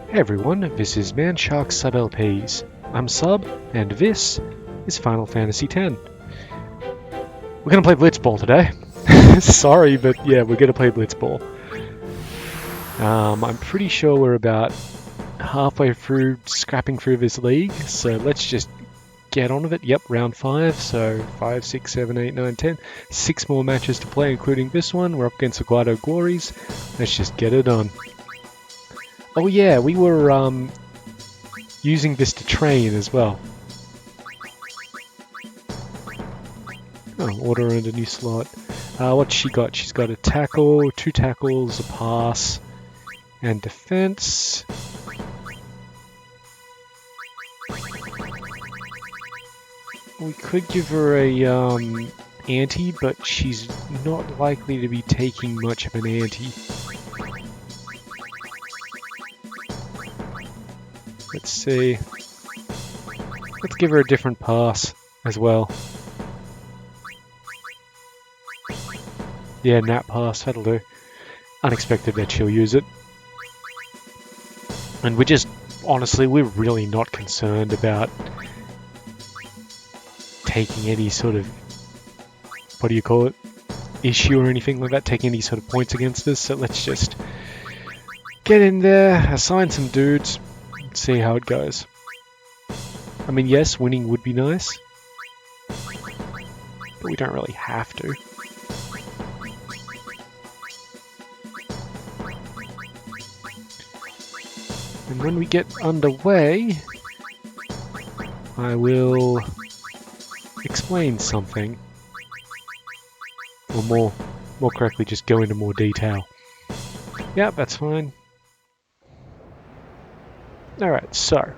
Hey everyone, this is Manshark Sub LPs. I'm Sub, and this is Final Fantasy X. We're gonna play Blitzball today. Sorry, but yeah, we're gonna play Blitzball. I'm pretty sure we're about halfway through scrapping through this league, so let's just get on with it. Yep, round 5, so 5, 6, 7, 8, 9, 10. 6 more matches to play, including this one. We're up against the Guado Glories. Let's just get it on. Oh yeah, we were using this to train as well. Oh, order and a new slot. What's she got? She's got a tackle, 2 tackles, a pass, and defense. We could give her a ante, but she's not likely to be taking much of an ante. Let's see. Let's give her a different pass as well. Yeah, nap pass, that'll do. Unexpected that she'll use it. And we're just, honestly, we're really not concerned about taking any sort of, what do you call it, issue or anything like that, taking any sort of points against us. So let's just get in there, assign some dudes, see how it goes. I mean, yes, winning would be nice, but we don't really have to. And when we get underway, I will explain something, or more correctly, just go into more detail. Yeah, that's fine. Alright, so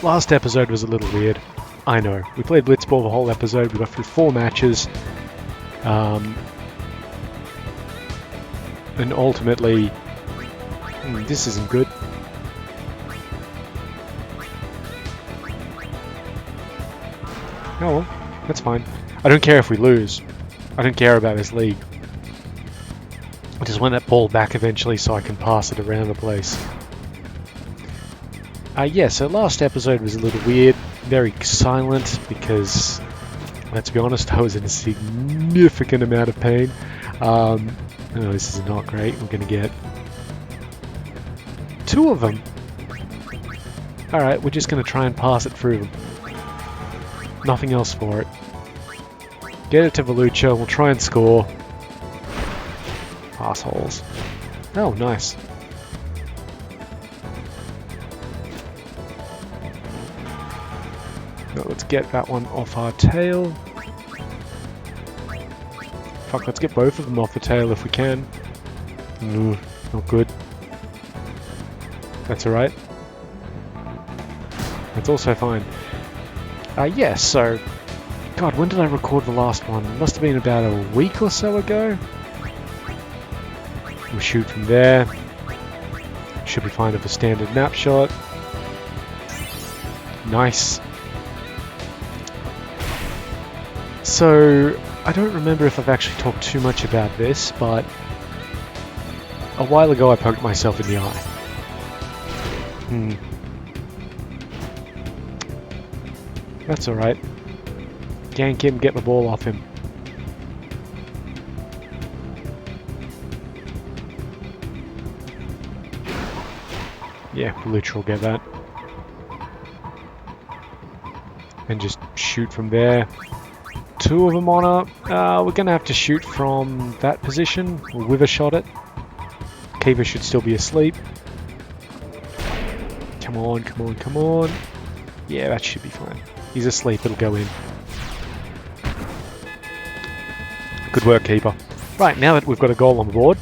last episode was a little weird. I know. We played Blitzball the whole episode. We got through 4 matches. And ultimately, this isn't good. Oh well, that's fine. I don't care if we lose. I don't care about this league. I just want that ball back eventually so I can pass it around the place. Yeah, so last episode was a little weird, very silent, because, let's be honest, I was in a significant amount of pain. Oh, this is not great. We're going to get 2 of them. Alright, we're just going to try and pass it through them. Nothing else for it. Get it to Volucha, we'll try and score. Assholes. Oh, nice. Now let's get that one off our tail. Fuck, let's get both of them off the tail if we can. Ooh, not good. That's alright. That's also fine. Yeah, so... God, when did I record the last one? It must have been about a week or so ago. We'll shoot from there. Should be fine with a standard nap shot. Nice. So, I don't remember if I've actually talked too much about this, but a while ago I poked myself in the eye. That's alright. Gank him, get the ball off him. Yeah, Volucha will get that. And just shoot from there. 2 of them on her. We're going to have to shoot from that position. We'll wither shot it. Kiva should still be asleep. Come on, come on, come on. Yeah, that should be fine. He's asleep, it'll go in. Good work, Keeper. Right, now that we've got a goal on the board.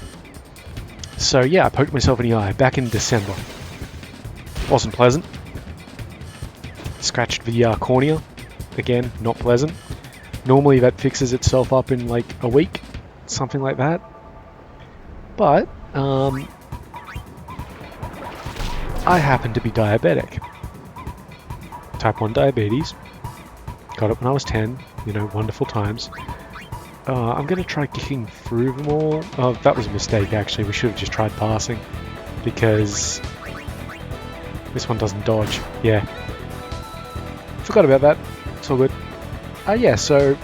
So yeah, I poked myself in the eye back in December. Wasn't pleasant. Scratched the cornea. Again, not pleasant. Normally that fixes itself up in like a week. Something like that. But, I happen to be diabetic. Type 1 diabetes. Got it when I was 10. You know, wonderful times. I'm going to try kicking through them all. Oh, that was a mistake actually. We should have just tried passing. Because this one doesn't dodge. Yeah. Forgot about that. It's all good. Yeah, so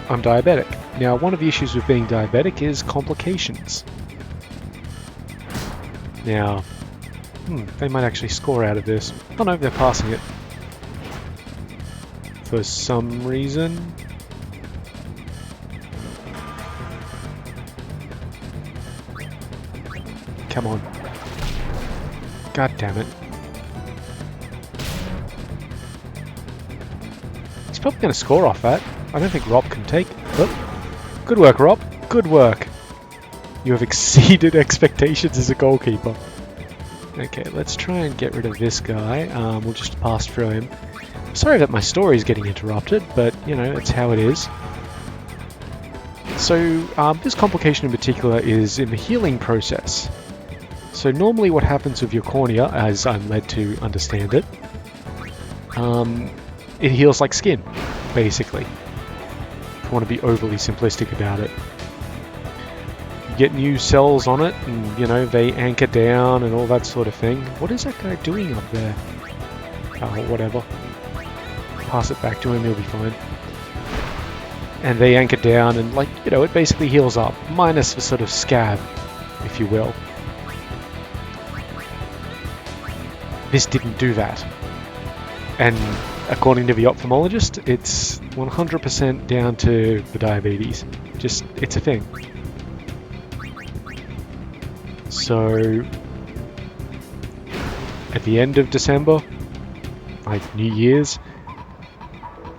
I'm diabetic. Now, one of the issues with being diabetic is complications. Now, they might actually score out of this. Oh no, they're passing it. For some reason. Come on. God damn it. He's probably going to score off that. I don't think Rob can take... Oh. Good work, Rob. Good work. You have exceeded expectations as a goalkeeper. Okay, let's try and get rid of this guy. We'll just pass through him. Sorry that my story is getting interrupted, but, you know, it's how it is. So, this complication in particular is in the healing process. So normally what happens with your cornea, as I'm led to understand it, it heals like skin, basically. If you want to be overly simplistic about it. You get new cells on it, and, you know, they anchor down and all that sort of thing. What is that guy doing up there? Oh, whatever. Pass it back to him, he'll be fine. And they anchor down and, like, you know, it basically heals up, minus the sort of scab, if you will. This didn't do that. And according to the ophthalmologist, it's 100% down to the diabetes. Just, it's a thing. So, at the end of December, like New Year's,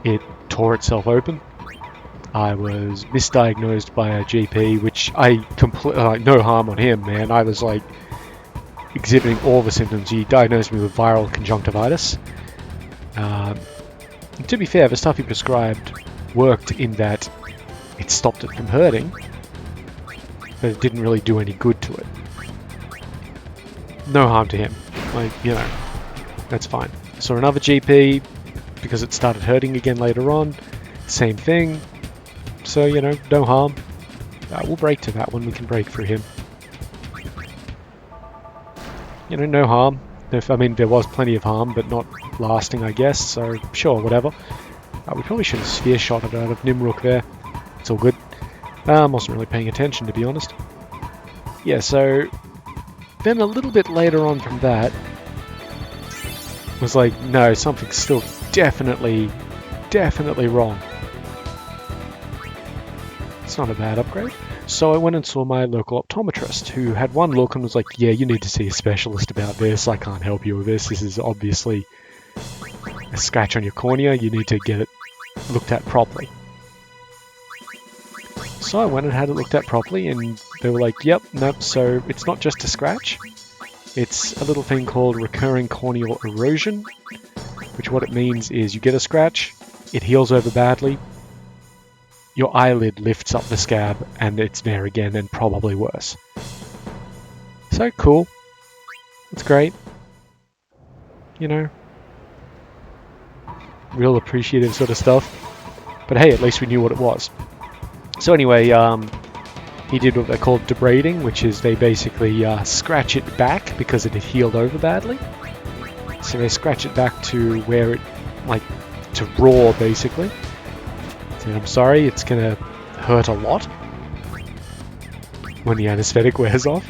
it tore itself open. I was misdiagnosed by a GP, which I completely, like, no harm on him, man. I was like, exhibiting all the symptoms. He diagnosed me with viral conjunctivitis. To be fair, the stuff he prescribed worked in that it stopped it from hurting, but it didn't really do any good to it. No harm to him. Like, you know, that's fine. Saw another GP because it started hurting again later on. Same thing. So, you know, no harm. We'll break to that one. We can break through him. You know, no harm. I mean, there was plenty of harm, but not lasting, I guess, so sure, whatever. We probably should have sphere shot it out of Nimruk there. It's all good. Wasn't really paying attention, to be honest. Yeah, so then a little bit later on from that was like, no, something's still definitely wrong. It's not a bad upgrade. So I went and saw my local optometrist, who had one look and was like, yeah, you need to see a specialist about this. I can't help you with this. This is obviously a scratch on your cornea. You need to get it looked at properly. So I went and had it looked at properly, and they were like, yep, nope, so it's not just a scratch. It's a little thing called recurring corneal erosion, which what it means is you get a scratch, it heals over badly, your eyelid lifts up the scab, and it's there again, and probably worse. So, cool. It's great. You know, real appreciative sort of stuff. But hey, at least we knew what it was. So anyway, he did what they called debrading, which is they basically scratch it back because it had healed over badly. So they scratch it back to where it, like, to raw, basically. And I'm sorry, it's going to hurt a lot when the anesthetic wears off.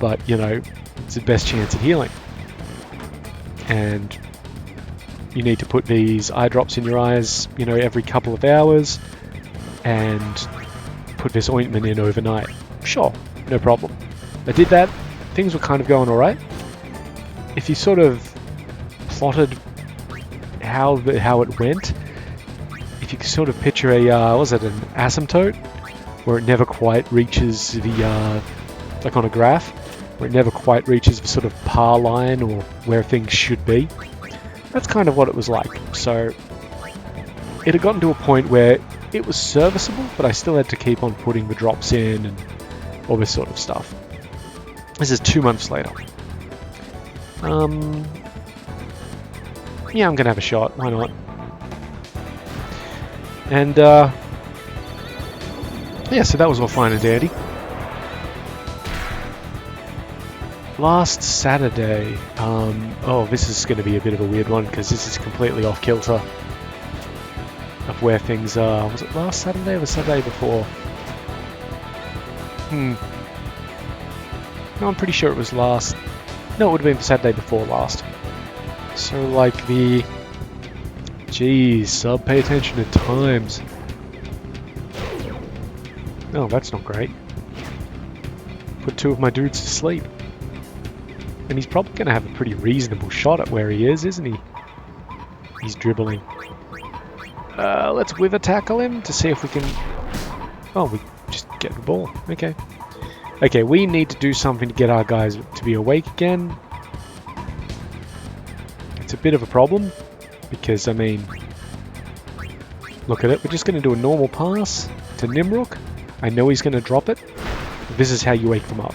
But, you know, it's the best chance of healing. And you need to put these eye drops in your eyes, you know, every couple of hours. And put this ointment in overnight. Sure, no problem. I did that. Things were kind of going alright. If you sort of plotted how it went, if you could sort of picture a, was it an asymptote? Where it never quite reaches the, like on a graph, where it never quite reaches the sort of par line or where things should be. That's kind of what it was like. So it had gotten to a point where it was serviceable, but I still had to keep on putting the drops in and all this sort of stuff. This is 2 months later. Yeah, I'm gonna have a shot. Why not? And Yeah, so that was all fine and dandy. Last Saturday, oh, this is going to be a bit of a weird one because this is completely off kilter of where things are. Was it last Saturday or the Saturday before? No, I'm pretty sure it was last. No, it would have been the Saturday before last. So, like the... Jeez, sub, pay attention to times. Oh, that's not great. Put two of my dudes to sleep. And he's probably going to have a pretty reasonable shot at where he is, isn't he? He's dribbling. Let's wither tackle him to see if we can... Oh, we just get the ball. Okay. Okay, we need to do something to get our guys to be awake again. It's a bit of a problem, because, I mean... Look at it, we're just going to do a normal pass to Nimrook. I know he's going to drop it. This is how you wake them up.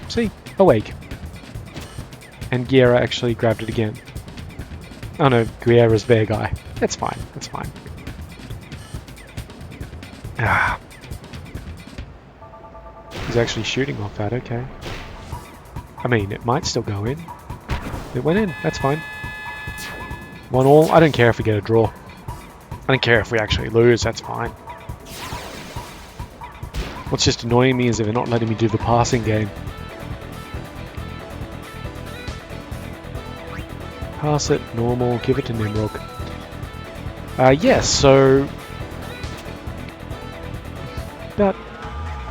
See? Awake. And Guerra actually grabbed it again. Oh no, Guerra's their guy. That's fine, that's fine. Ah. He's actually shooting off that, okay. I mean, it might still go in. It went in, that's fine. 1-1, I don't care if we get a draw. I don't care if we actually lose, that's fine. What's just annoying me is that they're not letting me do the passing game. Pass it, normal, give it to Nimrook. Yes, so... About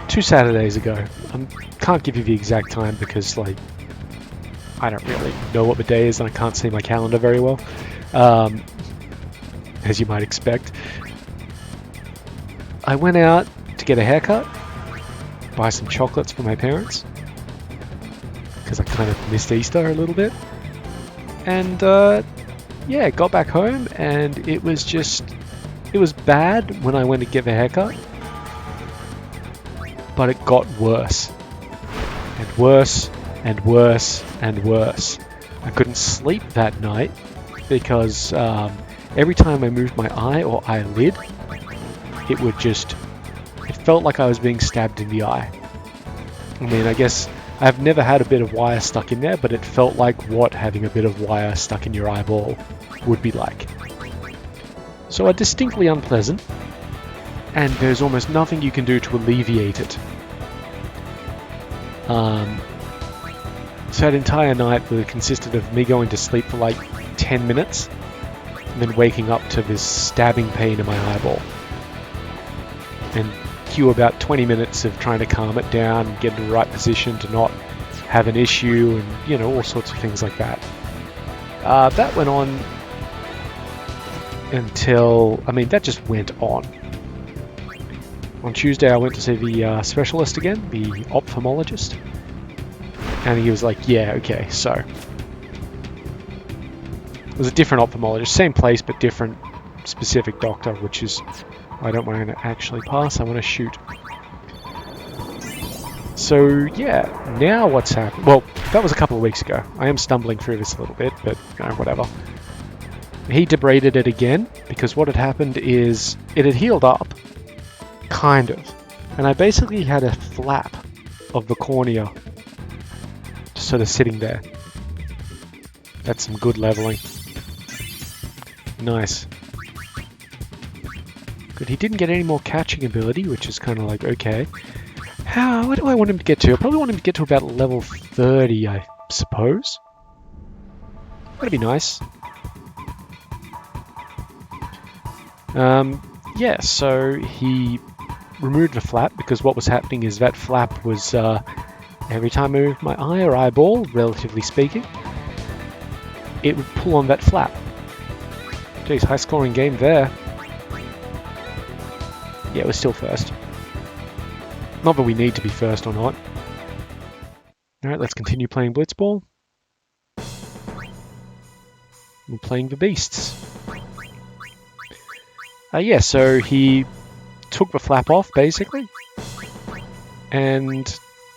2 Saturdays ago. I can't give you the exact time because, like, I don't really know what the day is and I can't see my calendar very well. As you might expect. I went out to get a haircut, buy some chocolates for my parents, because I kind of missed Easter a little bit. And yeah, got back home and it was bad when I went to get the haircut, but it got worse and worse and worse and worse. I couldn't sleep that night because every time I moved my eye or eyelid, it felt like I was being stabbed in the eye. I mean, I guess I've never had a bit of wire stuck in there, but it felt like what having a bit of wire stuck in your eyeball would be like. So distinctly unpleasant, and there's almost nothing you can do to alleviate it. So that entire night consisted of me going to sleep for like 10 minutes, and then waking up to this stabbing pain in my eyeball. And cue about 20 minutes of trying to calm it down and get in the right position to not have an issue and, you know, all sorts of things like that. That went on until, I mean, that just went on. On Tuesday I went to see the specialist again, the ophthalmologist. And he was like, yeah, okay, so. It was a different ophthalmologist, same place but different specific doctor, which is, I don't want to actually pass, I want to shoot. So yeah, now what's happened? Well, that was a couple of weeks ago. I am stumbling through this a little bit, but you know, whatever. He debrided it again, because what had happened is it had healed up, kind of. And I basically had a flap of the cornea just sort of sitting there. That's some good leveling. Nice. Good, he didn't get any more catching ability, which is kind of like, okay. What do I want him to get to? I probably want him to get to about level 30, I suppose. That'd be nice. Yeah, so he removed the flap, because what was happening is that flap was, every time I moved my eye or eyeball, relatively speaking, it would pull on that flap. Jeez, high scoring game there. Yeah, we're still first. Not that we need to be first or not. Alright, let's continue playing Blitzball. We're playing the Beasts. Yeah, so he took the flap off, basically. And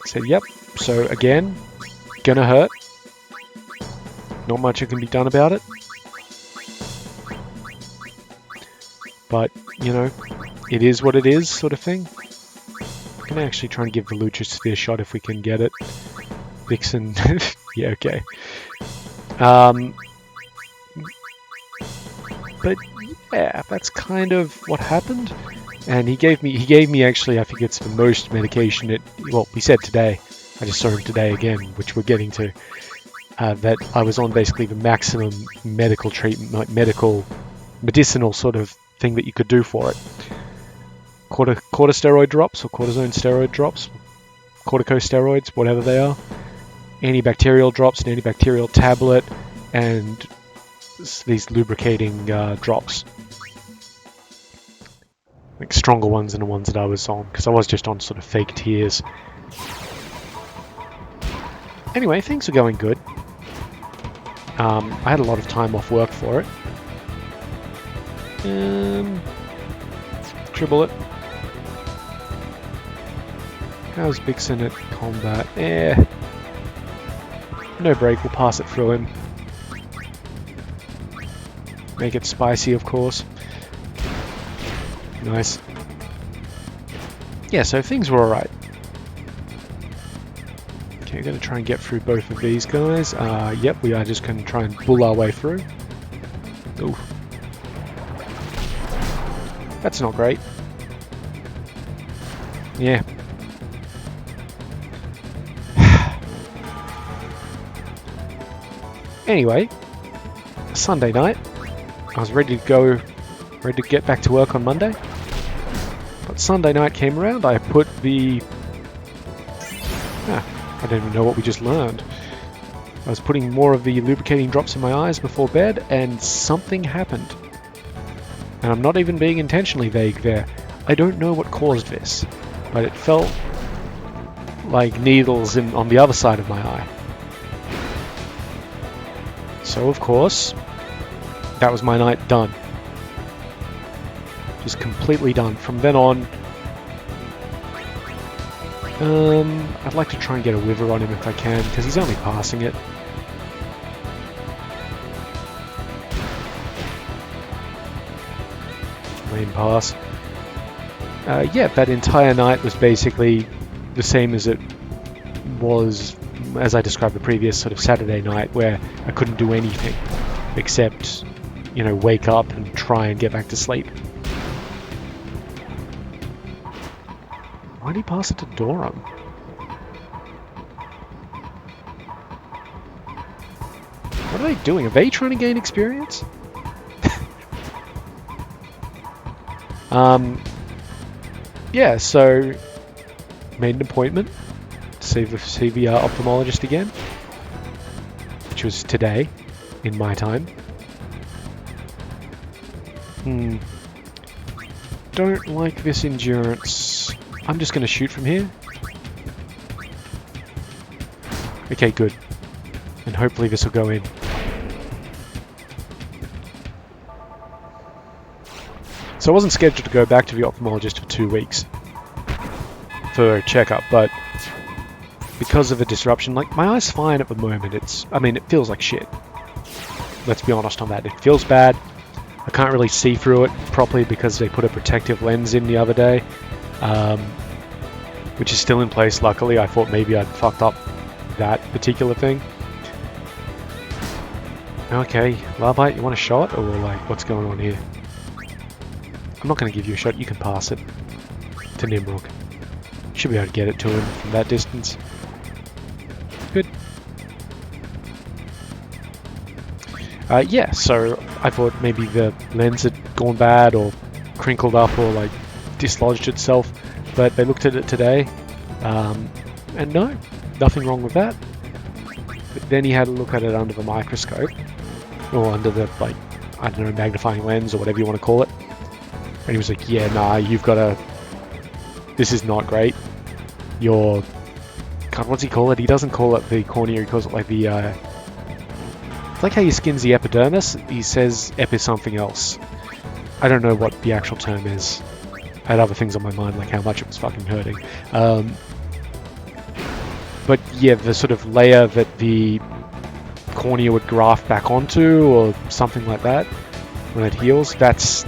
said, yep, so again, gonna hurt. Not much can be done about it. But, you know, it is what it is, sort of thing. I'm going to actually try and give the Luchasphere a shot if we can get it. Vixen, yeah, okay. But yeah, that's kind of what happened. And he gave me actually, I think it's the most medication well, we said today, I just saw him today again, which we're getting to, that I was on basically the maximum medical treatment, like medicinal sort of thing that you could do for it. Corticosteroid drops or cortisone steroid drops, corticosteroids, whatever they are, antibacterial drops, an antibacterial tablet, and these lubricating drops. Like stronger ones than the ones that I was on, because I was just on sort of fake tears. Anyway, things are going good. I had a lot of time off work for it. Dribble it. How's Vixen at combat? No break, we'll pass it through him. Make it spicy, of course. Nice. Yeah, so things were alright. Okay, we're going to try and get through both of these guys. Yep, we are just going to try and pull our way through. Ooh. That's not great. Yeah. Anyway, Sunday night. I was ready to get back to work on Monday. But Sunday night came around, I put the... I don't even know what we just learned. I was putting more of the lubricating drops in my eyes before bed, and something happened. And I'm not even being intentionally vague there. I don't know what caused this, but it felt like needles on the other side of my eye. So, of course, that was my night done. Just completely done. From then on, I'd like to try and get a wither on him if I can, because he's only passing it. Main pass. Yeah, that entire night was basically the same as it was, as I described the previous sort of Saturday night, where I couldn't do anything except, you know, wake up and try and get back to sleep. Why did he pass it to Dorum? What are they doing? Are they trying to gain experience? Yeah, so made an appointment to see the ophthalmologist again, which was today in my time. Don't like this endurance. I'm just going to shoot from here. Okay, good. And hopefully this will go in. So I wasn't scheduled to go back to the ophthalmologist for 2 weeks for a checkup, but because of the disruption, like, my eye's fine at the moment. It feels like shit. Let's be honest on that. It feels bad. I can't really see through it properly because they put a protective lens in the other day, which is still in place, luckily. I thought maybe I'd fucked up that particular thing. Okay, Larbite, you want a shot, or like, what's going on here? I'm not going to give you a shot, you can pass it to Nimrod. Should be able to get it to him from that distance. Good. Yeah, so I thought maybe the lens had gone bad or crinkled up or like dislodged itself, but they looked at it today, and no, nothing wrong with that. But then he had a look at it under the microscope, or under the, like, I don't know, magnifying lens or whatever you want to call it. And he was like, yeah, nah, you've got to... This is not great. Your... God, what's he call it? He doesn't call it the cornea, he calls it like the... It's like how your skin's the epidermis. He says epi something else. I don't know what the actual term is. I had other things on my mind, like how much it was fucking hurting. But yeah, the sort of layer that the cornea would graft back onto, or something like that, when it heals, that's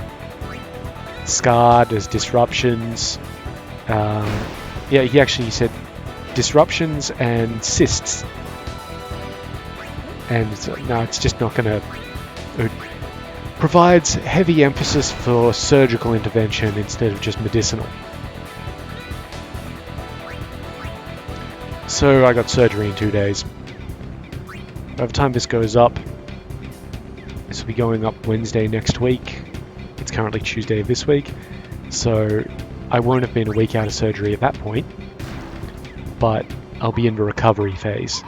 scarred, there's disruptions. Yeah, he actually said disruptions and cysts. And no, it's just not going to... It provides heavy emphasis for surgical intervention instead of just medicinal. So I got surgery in 2 days. By the time this goes up, this will be going up Wednesday next week. It's currently Tuesday of this week. So I won't have been a week out of surgery at that point, but I'll be in the recovery phase.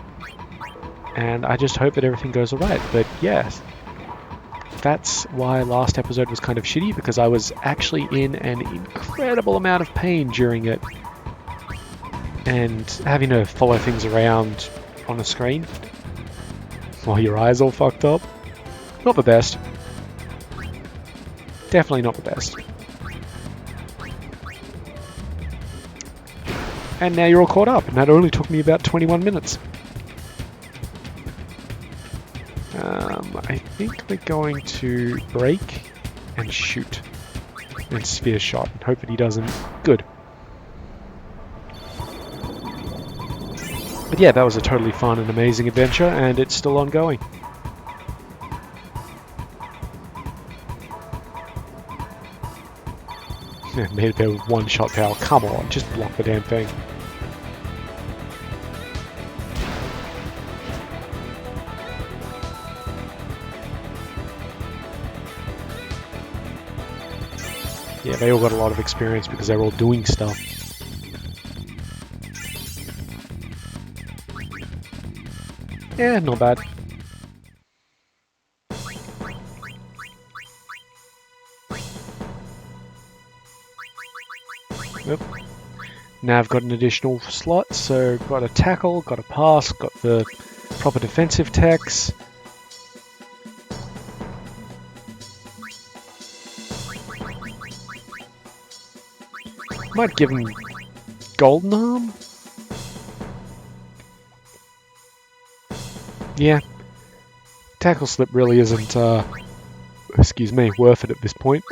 And I just hope that everything goes alright. But yes, that's why last episode was kind of shitty, because I was actually in an incredible amount of pain during it. And having to follow things around on the screen while your eyes all fucked up. Not the best. Definitely not the best. And now you're all caught up, and that only took me about 21 minutes. I think we're going to break and shoot and sphere shot and hope that he doesn't. Good. But yeah, that was a totally fun and amazing adventure, and it's still ongoing. Made a bit of one-shot power. Come on, just block the damn thing. Yeah, they all got a lot of experience because they're all doing stuff. Yeah, not bad. Yep. Now I've got an additional slot, so got a tackle, got a pass, got the proper defensive techs. Might give him golden arm? Yeah. Tackle slip really isn't, excuse me, worth it at this point.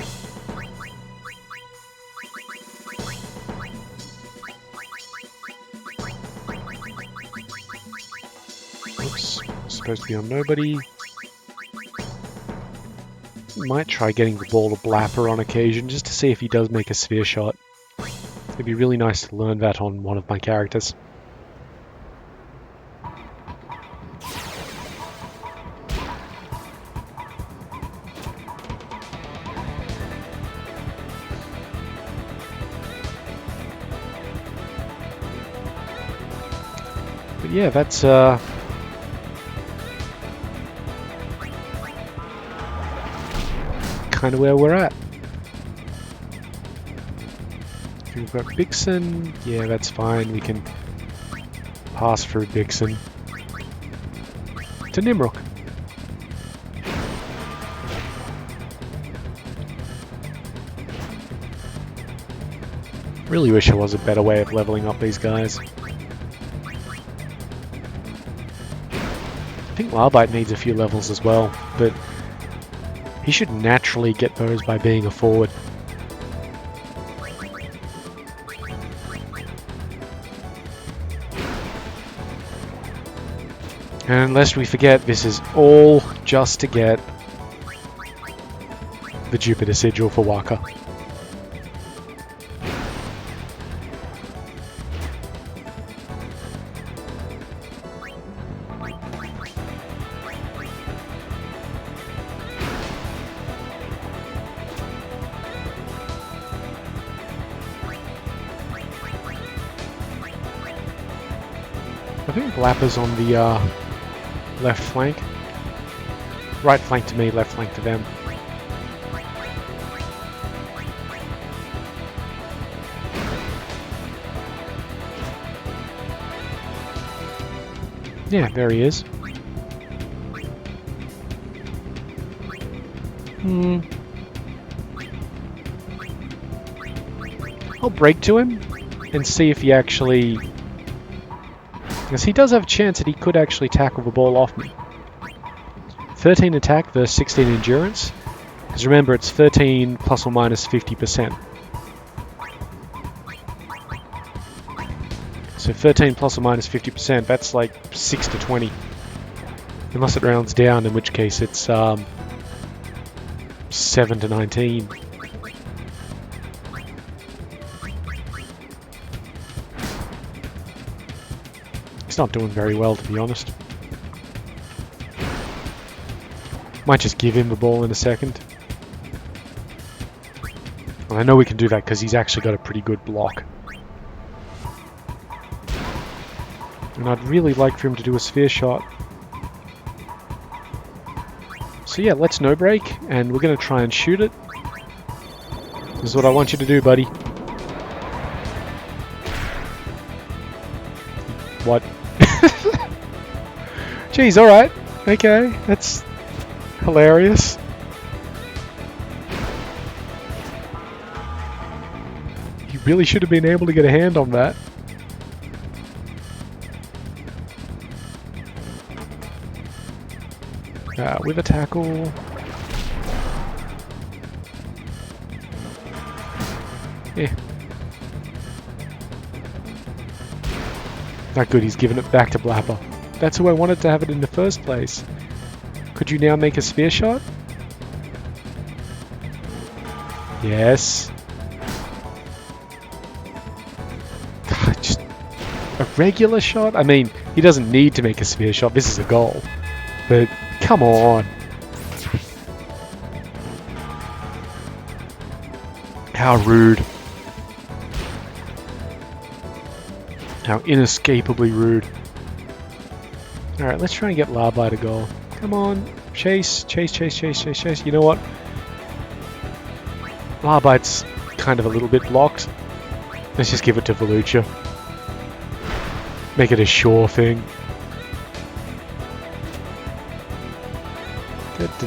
Oops, supposed to be on nobody. Might try getting the ball to Blapper on occasion, just to see if he does make a sphere shot. It'd be really nice to learn that on one of my characters. But yeah, that's kind of where we're at. We've got Bixen. Yeah, that's fine. We can pass through Bixen to Nimrock. Really wish there was a better way of leveling up these guys. I think Larbite needs a few levels as well, but he should naturally get those by being a forward. And lest we forget, this is all just to get the Jupiter Sigil for Waka. I think Blapper's on the left flank. Right flank to me, left flank to them. Yeah, there he is. I'll break to him and see if he actually... Because he does have a chance that he could actually tackle the ball off me. 13 attack versus 16 endurance. Because remember, it's 13 plus or minus 50%. So 13 plus or minus 50%, that's like 6 to 20. Unless it rounds down, in which case it's 7 to 19. He's not doing very well, to be honest. Might just give him the ball in a second. And I know we can do that because he's actually got a pretty good block. And I'd really like for him to do a sphere shot. So yeah, let's no break, and we're going to try and shoot it. This is what I want you to do, buddy. What? Jeez, alright. Okay, that's hilarious. You really should have been able to get a hand on that. With a tackle. Yeah. Not good, he's given it back to Blapper. That's who I wanted to have it in the first place. Could you now make a sphere shot? Yes. God, just a regular shot? I mean, he doesn't need to make a sphere shot, this is a goal. But come on. How rude. How inescapably rude. Alright, let's try and get Labai to goal. Come on. Chase, chase, chase, chase, chase, chase. You know what? Labite's kind of a little bit blocked. Let's just give it to Volucha. Make it a sure thing.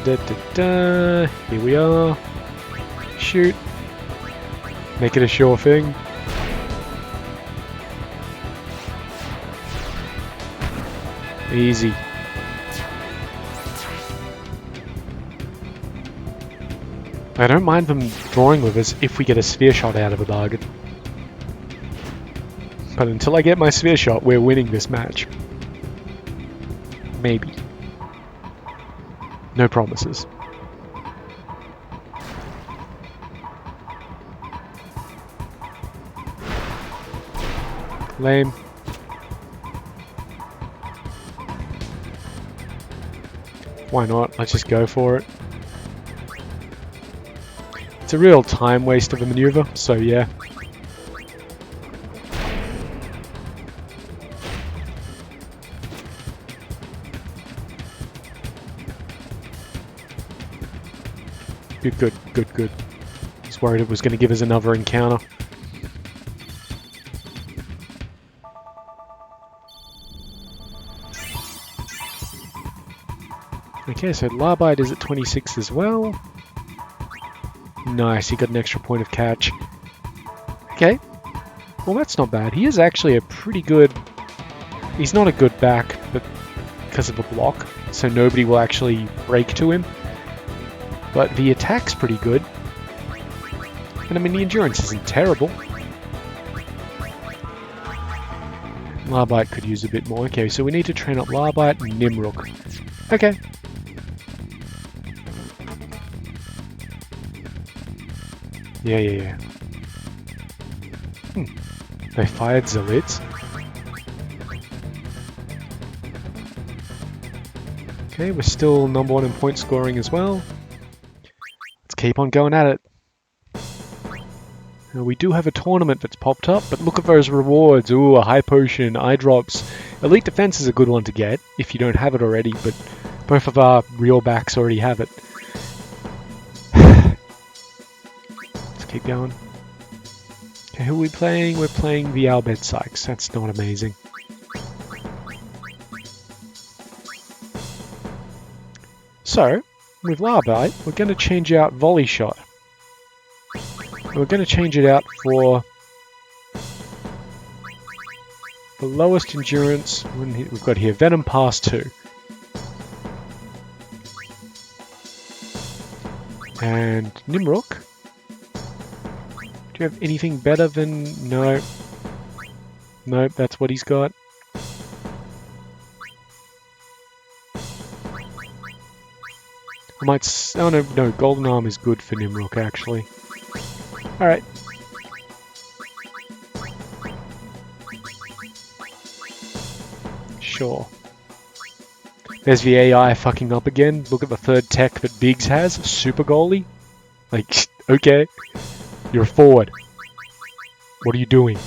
Here we are. Shoot. Make it a sure thing. Easy. I don't mind them drawing with us if we get a sphere shot out of the bargain. But until I get my sphere shot, we're winning this match. Maybe. No promises. Lame. Why not? Let's just go for it. It's a real time waste of a maneuver, so yeah. Good, good, good, good. I was worried it was going to give us another encounter. Okay, so Labite is at 26 as well. Nice, he got an extra point of catch. Okay, well that's not bad. He is actually a pretty good... He's not a good back, but because of a block, so nobody will actually break to him. But the attack's pretty good. And I mean, the endurance isn't terrible. Labite could use a bit more. Okay, so we need to train up Labite and Nimrook. Okay. Yeah. They fired Zalits. Okay, we're still number one in point scoring as well. Let's keep on going at it. Now, we do have a tournament that's popped up, but look at those rewards. Ooh, a high potion, eye drops. Elite defense is a good one to get if you don't have it already, but both of our real backs already have it. Let's keep going. Okay, who are we playing? We're playing the Albert Sykes. That's not amazing. So, with Labite, we're going to change out Volley Shot. We're going to change it out for the lowest endurance. We've got here Venom Pass 2. And Nimrok. Do you have anything better than... No. Nope, that's what he's got. I might... Oh no, no, Golden Arm is good for Nimrok actually. Alright. Sure. There's the AI fucking up again. Look at the third tech that Biggs has. Super goalie. Like, okay. You're a forward. What are you doing?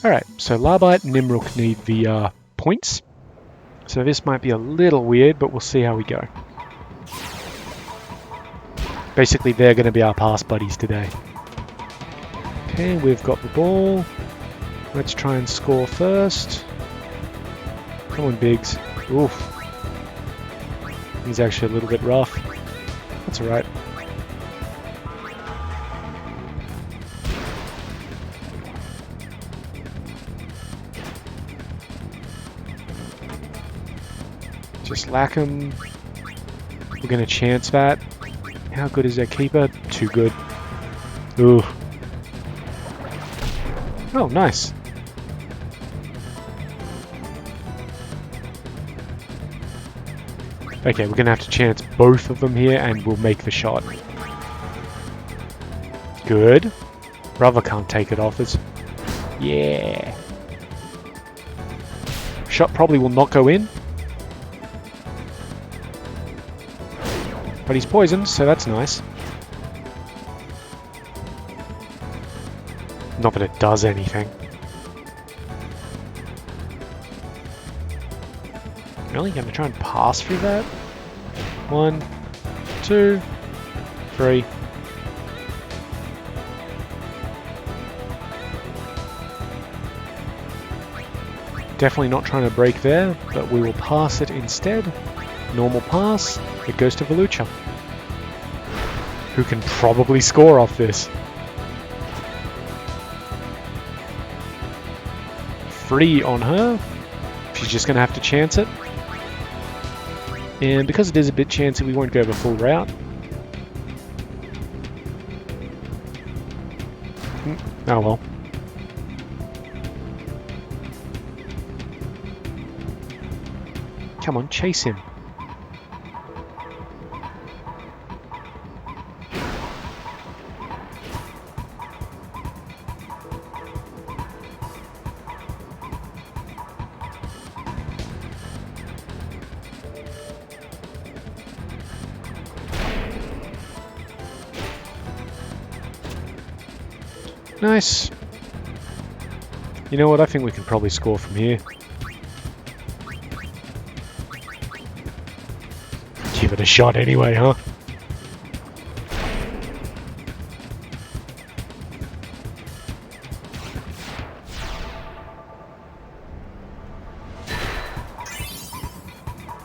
Alright, so Larbite and Nimrok need the points. So this might be a little weird, but we'll see how we go. Basically, they're going to be our pass buddies today. Okay, we've got the ball. Let's try and score first. Come on, Biggs. Oof. He's actually a little bit rough. That's alright. Just lack him. We're going to chance that. How good is their keeper? Too good. Ooh. Oh, nice. Okay, we're going to have to chance both of them here and we'll make the shot. Good. Brother can't take it off us. Yeah. Shot probably will not go in. But he's poisoned, so that's nice. Not that it does anything. Really? Gonna try and pass through that? 1, 2, 3. Definitely not trying to break there, but we will pass it instead. Normal pass. It goes to Velucha, who can probably score off this. Free on her. She's just going to have to chance it. And because it is a bit chancy, we won't go the full route. Oh well. Come on, chase him. Nice. You know what? I think we can probably score from here. Give it a shot anyway, huh?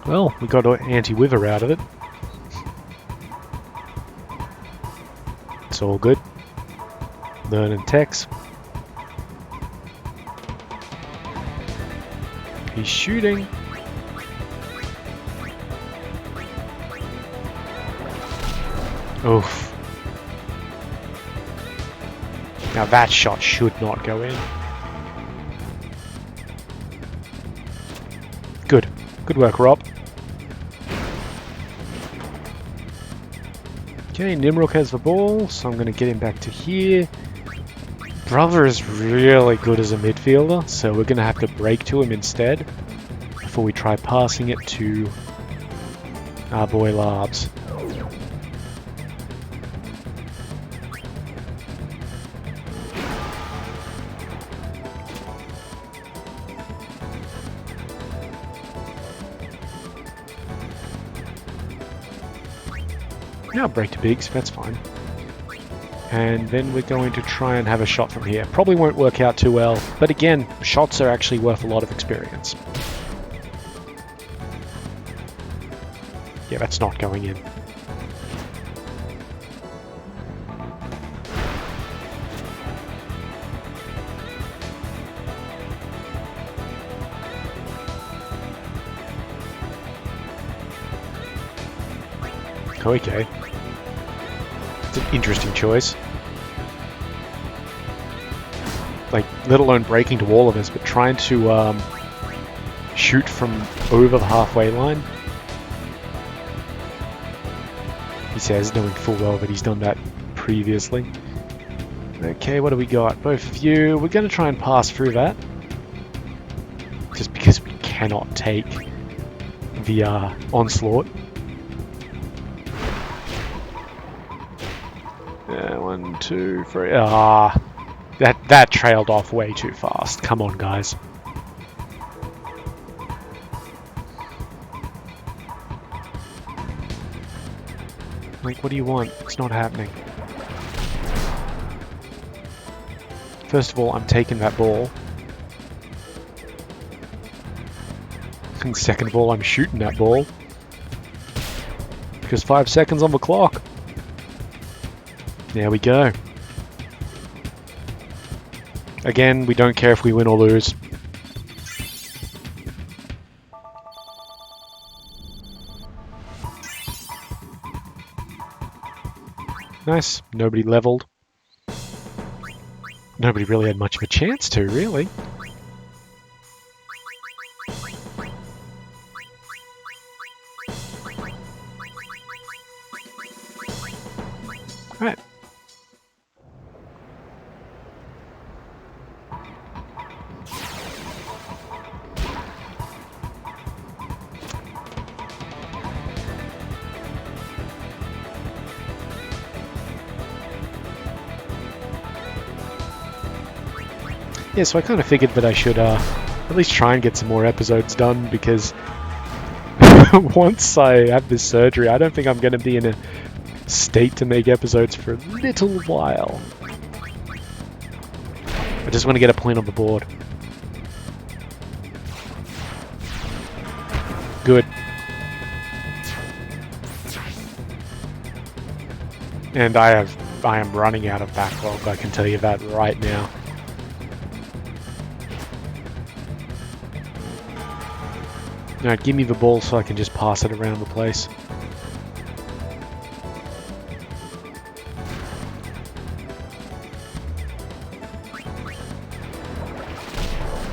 Well, we got an anti-wither out of it. It's all good. Learning techs. He's shooting. Oof. Now that shot should not go in. Good. Good work, Rob. Okay, Nimrok has the ball, so I'm going to get him back to here. Brother is really good as a midfielder, so we're going to have to break to him instead before we try passing it to our boy Larbs. Now break to Biggs, that's fine. And then we're going to try and have a shot from here. Probably won't work out too well, but again, shots are actually worth a lot of experience. Yeah, that's not going in. Okay. It's an interesting choice. Like, let alone breaking to all of us, but trying to shoot from over the halfway line. He says, knowing full well that he's done that previously. Okay, what do we got? Both of you. We're going to try and pass through that. Just because we cannot take the onslaught. 1, 2, 3. That trailed off way too fast. Come on, guys. Like, what do you want? It's not happening. First of all, I'm taking that ball. And second of all, I'm shooting that ball. Because 5 seconds on the clock. There we go. Again, we don't care if we win or lose. Nice. Nobody leveled. Nobody really had much of a chance to, really. Right. Yeah, so I kind of figured that I should at least try and get some more episodes done, because once I have this surgery, I don't think I'm going to be in a state to make episodes for a little while. I just want to get a point on the board. Good. And I am running out of backlog, I can tell you that right now. Alright, give me the ball so I can just pass it around the place.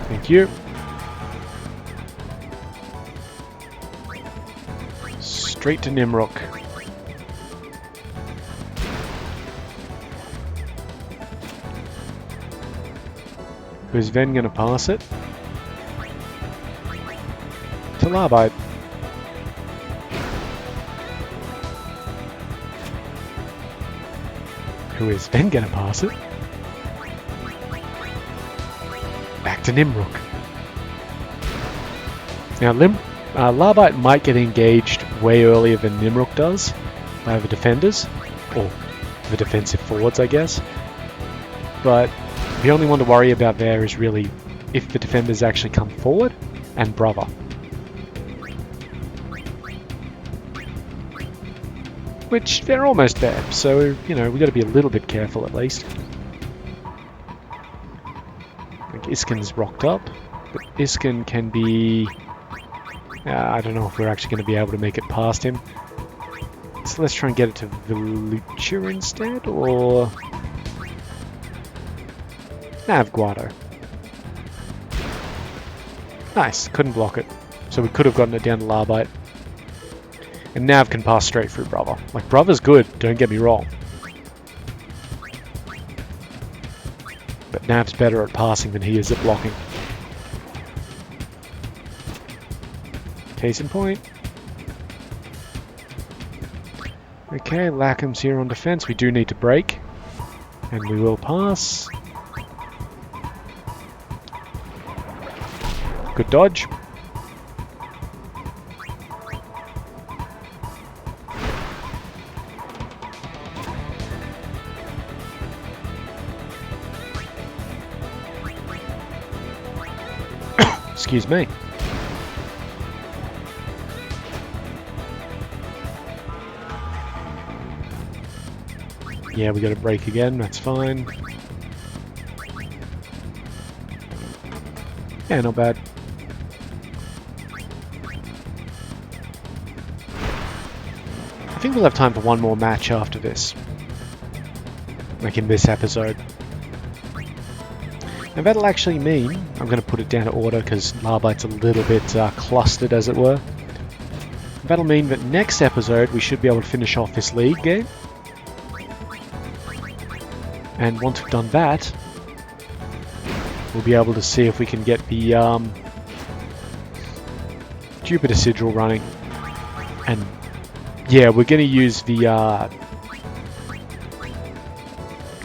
Thank you. Straight to Nimrock. Who's Ven gonna pass it? To Larbite. Who is Ven gonna pass it? Back to Nimrock. Now, Larbite might get engaged way earlier than Nimrock does by the defenders, or the defensive forwards, I guess. But the only one to worry about there is really if the defenders actually come forward, and Brother. Which, they're almost there, so, you know, we've got to be a little bit careful at least. I think Iskin's rocked up, but Iskin can be... I don't know if we're actually going to be able to make it past him. So let's try and get it to Velucha instead, or... Guado. Nice, couldn't block it. So we could have gotten it down to Larbite. And Nav can pass straight through Brother. Like, Brother's good, don't get me wrong. But Nav's better at passing than he is at blocking. Case in point. Okay, Lackham's here on defense. We do need to break. And we will pass. Good dodge. Excuse me. Yeah, we got to break again, that's fine. Yeah, not bad. I think we'll have time for one more match after this. Like in this episode. And that'll actually mean, I'm going to put it down to order because Larbite's a little bit clustered as it were. That'll mean that next episode we should be able to finish off this league game. And once we've done that, we'll be able to see if we can get the Jupiter Sigil running. And yeah, we're going to use the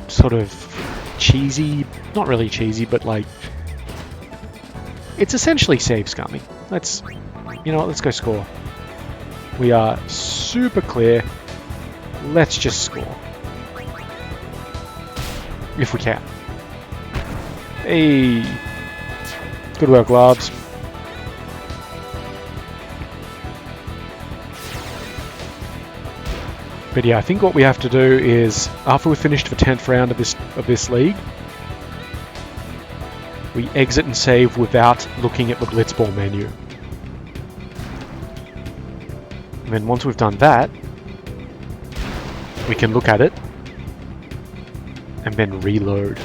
sort of cheesy, not really cheesy, but like, it's essentially save scummy. Let's, you know what, let's go score. We are super clear. Let's just score. If we can. Hey! Good work, Labs. But yeah, I think what we have to do is, after we've finished the 10th round of this league, we exit and save without looking at the Blitzball menu. And then once we've done that, we can look at it and then reload.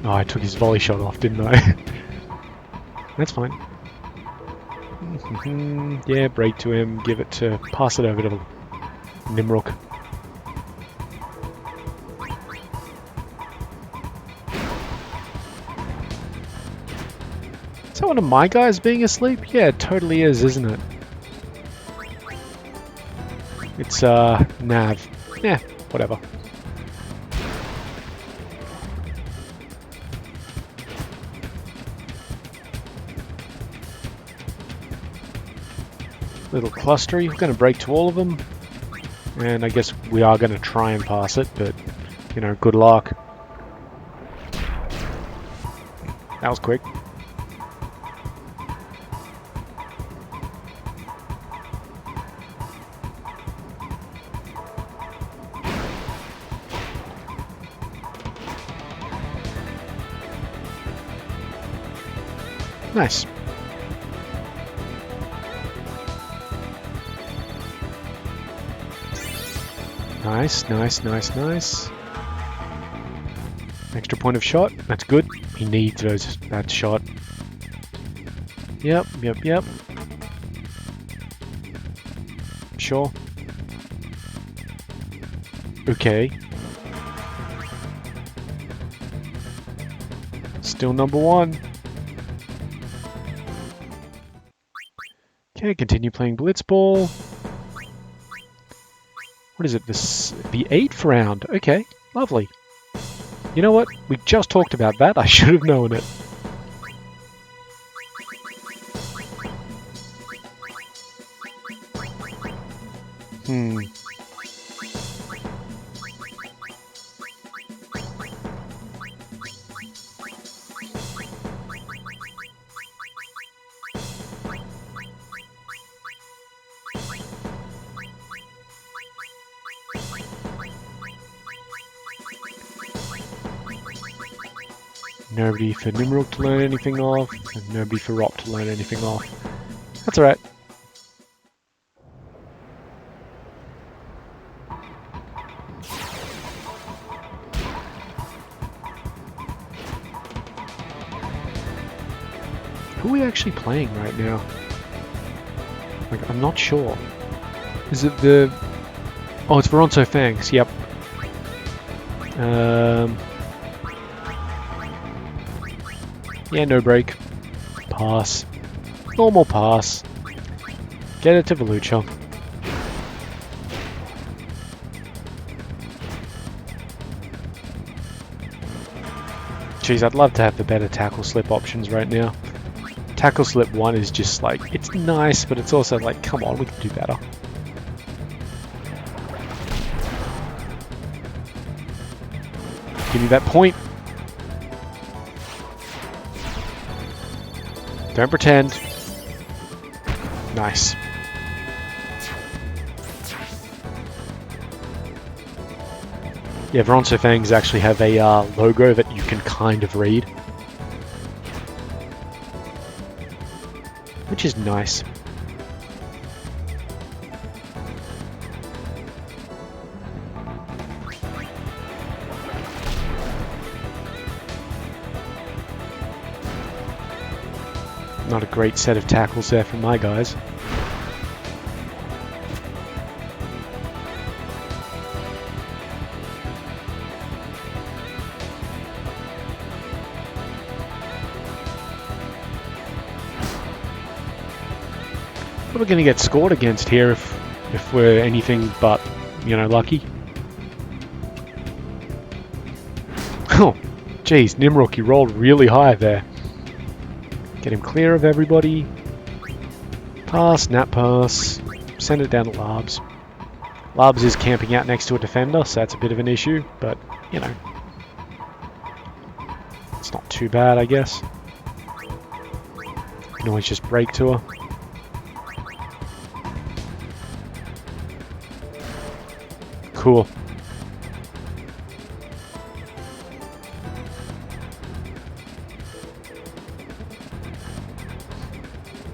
Oh, I took his volley shot off, didn't I? That's fine. Yeah, break to him, give it to, pass it over to Nimrok. Is that one of my guys being asleep? Yeah, it totally is, isn't it? It's, Nav. Yeah, whatever. Little clustery. We're going to break to all of them. And I guess we are going to try and pass it, but, you know, good luck. That was quick. Nice. Nice, nice, nice, nice. Extra point of shot. That's good. He needs that shot. Yep, yep, yep. Sure. Okay. Still number one. Okay, continue playing Blitzball. What is it? The 8th round. Okay, lovely. You know what? We just talked about that. I should have known it. Nobody for Nimrok to learn anything off, and nobody for Rop to learn anything off. That's alright. Who are we actually playing right now? Like, I'm not sure. Is it the... Oh, it's Veronso Fangs, yep. Yeah, no break. Pass. Normal pass. Get it to Velucha. Jeez, I'd love to have the better tackle slip options right now. Tackle slip 1 is just like, it's nice, but it's also like, come on, we can do better. Give me that point. Don't pretend. Nice. Yeah, Veronso Fangs actually have a logo that you can kind of read. Which is nice. Not a great set of tackles there from my guys. We're going to get scored against here if we're anything but, you know, lucky. Oh, geez, Nimrok, he rolled really high there. Get him clear of everybody. Pass, snap pass. Send it down to Labs. Labs is camping out next to a defender, so that's a bit of an issue, but, you know. It's not too bad, I guess. You can always just break to her. Cool.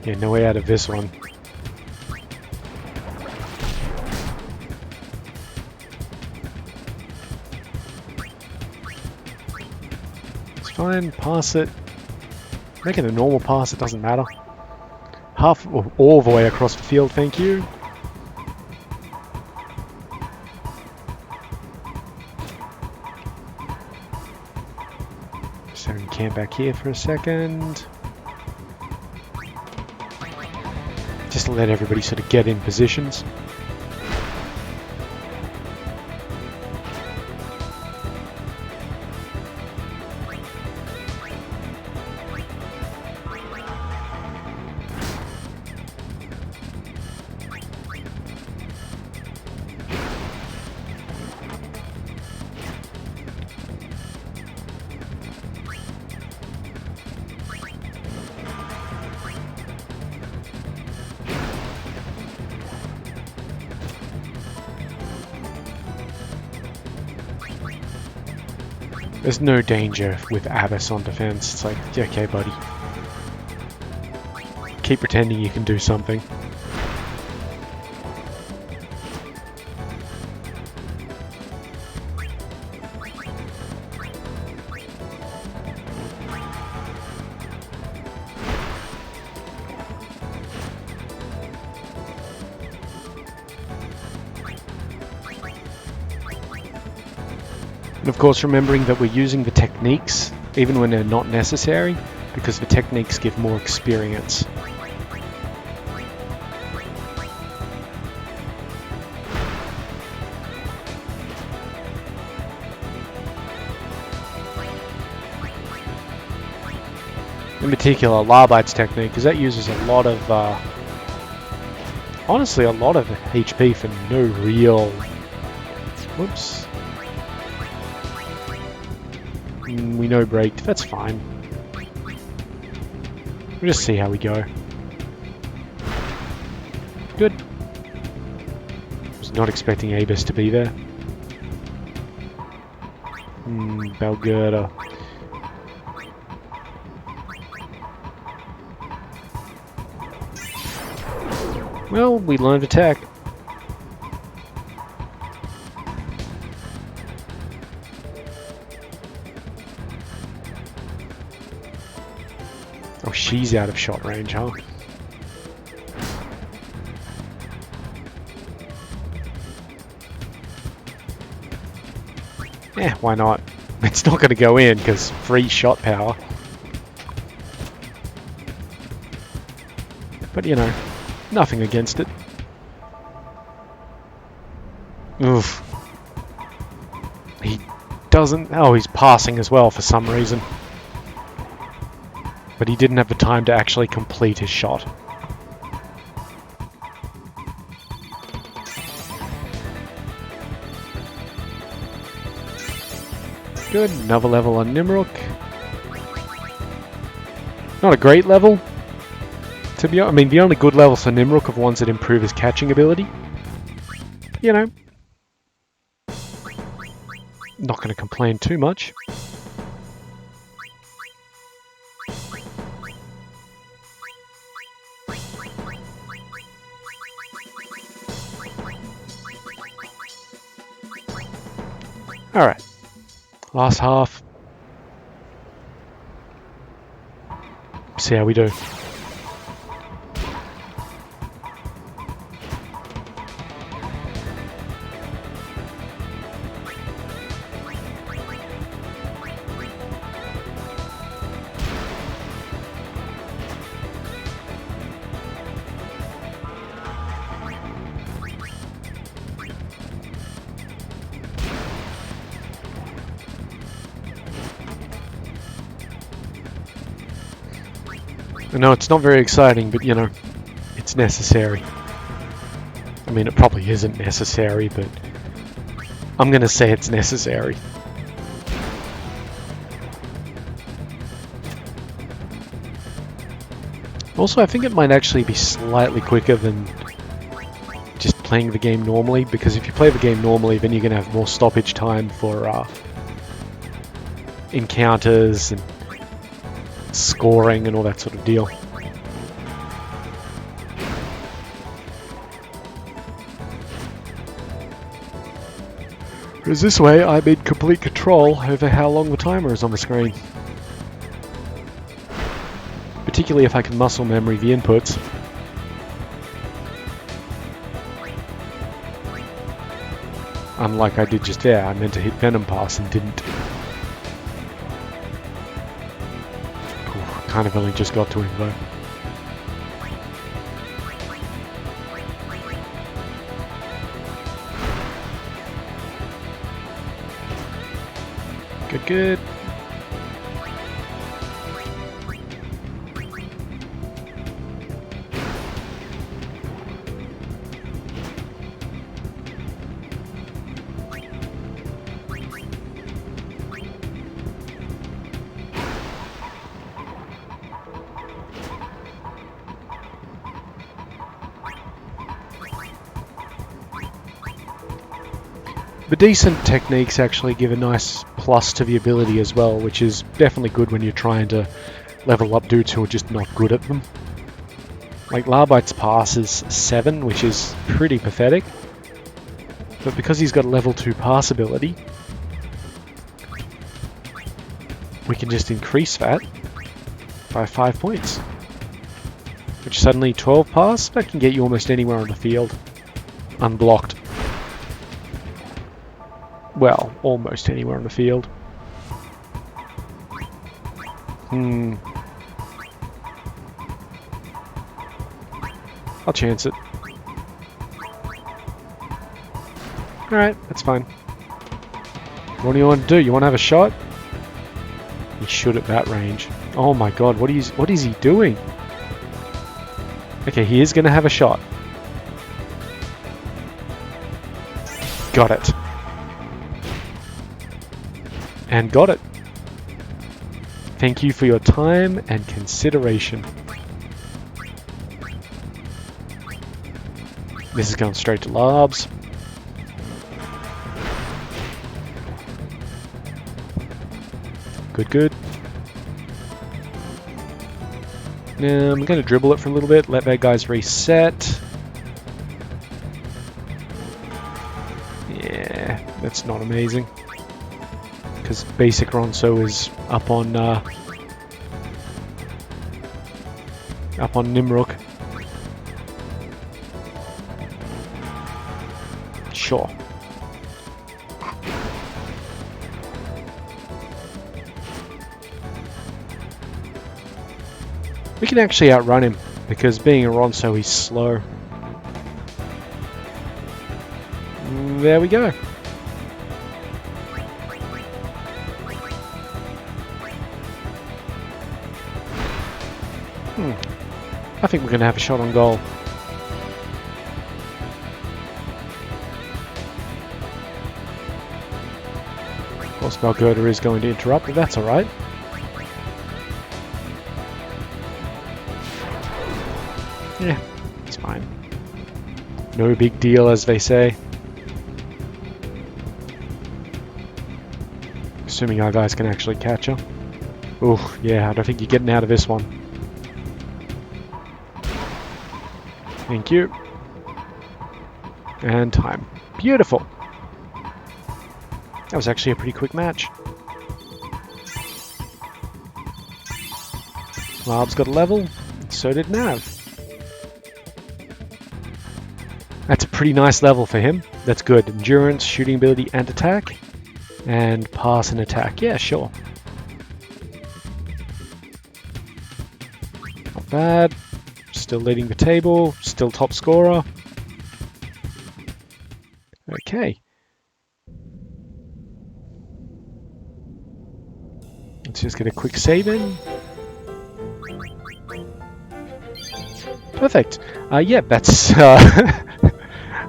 Yeah, no way out of this one. It's fine, pass it. Make it a normal pass, it doesn't matter. Half or all the way across the field, thank you. So we can camp back here for a second. Just to let everybody sort of get in positions. There's no danger with Abyss on defense. It's like, yeah, okay, buddy. Keep pretending you can do something. And of course, remembering that we're using the techniques even when they're not necessary, because the techniques give more experience. In particular, Larbite's technique, because that uses a lot of, honestly, a lot of HP for no real... Whoops. We know break, that's fine. We'll just see how we go. Good. Was not expecting Abyss to be there. Belgurda. Well, we learned attack. Oh, she's out of shot range, huh? Yeah, why not? It's not going to go in because free shot power. But you know, nothing against it. Oof. He doesn't... Oh, he's passing as well for some reason. But he didn't have the time to actually complete his shot. Good, another level on Nimrok. Not a great level, to be honest. I mean, the only good levels for Nimrok are ones that improve his catching ability. You know, not going to complain too much. Alright, last half. See how we do. I know it's not very exciting, but you know, it's necessary. I mean, it probably isn't necessary, but I'm gonna say it's necessary. Also, I think it might actually be slightly quicker than just playing the game normally, because if you play the game normally, then you're gonna have more stoppage time for encounters and scoring and all that sort of deal. Whereas this way, I'm in complete control over how long the timer is on the screen. Particularly if I can muscle memory the inputs. Unlike I did just there, I meant to hit Venom Pass and didn't. Ooh, kind of only just got to him though. Good, good. The decent techniques actually give a nice plus to the ability as well, which is definitely good when you're trying to level up dudes who are just not good at them. Like Larbite's pass is 7, which is pretty pathetic. But because he's got a level 2 pass ability, we can just increase that by 5 points. Which suddenly 12 pass, that can get you almost anywhere on the field. Unblocked. Well, almost anywhere on the field. I'll chance it. Alright, that's fine. What do you want to do? You want to have a shot? He should at that range. Oh my god, what is he doing? Okay, he is going to have a shot. Got it. And got it. Thank you for your time and consideration. This is going straight to Larbs. Good, good. Now I'm going to dribble it for a little bit, let that guys reset. Yeah, that's not amazing. Because basic Ronso is up on Nimruk. Sure. We can actually outrun him, because being a Ronso, he's slow. There we go. I think we're going to have a shot on goal. Of course, Valgerda is going to interrupt, but that's alright. Yeah, it's fine. No big deal, as they say. Assuming our guys can actually catch her. Oh, yeah, I don't think you're getting out of this one. Thank you. And time. Beautiful. That was actually a pretty quick match. Larb's got a level, so did Nav. That's a pretty nice level for him. That's good. Endurance, shooting ability, and attack. And pass and attack. Yeah, sure. Not bad. Still leading the table. Still top scorer. Okay. Let's just get a quick save in. Perfect. Yeah, that's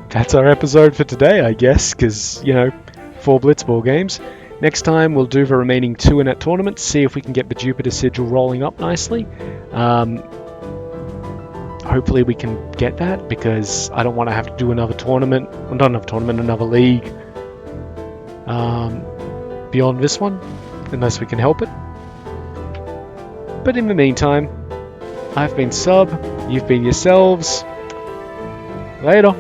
that's our episode for today, I guess, because, you know, 4 Blitzball games. Next time we'll do the remaining 2 in that tournament, see if we can get the Jupiter Sigil rolling up nicely. Hopefully we can get that, because I don't want to have to do another tournament, well, not another tournament, another league beyond this one, unless we can help it. But in the meantime, I've been Sub, you've been yourselves. Later.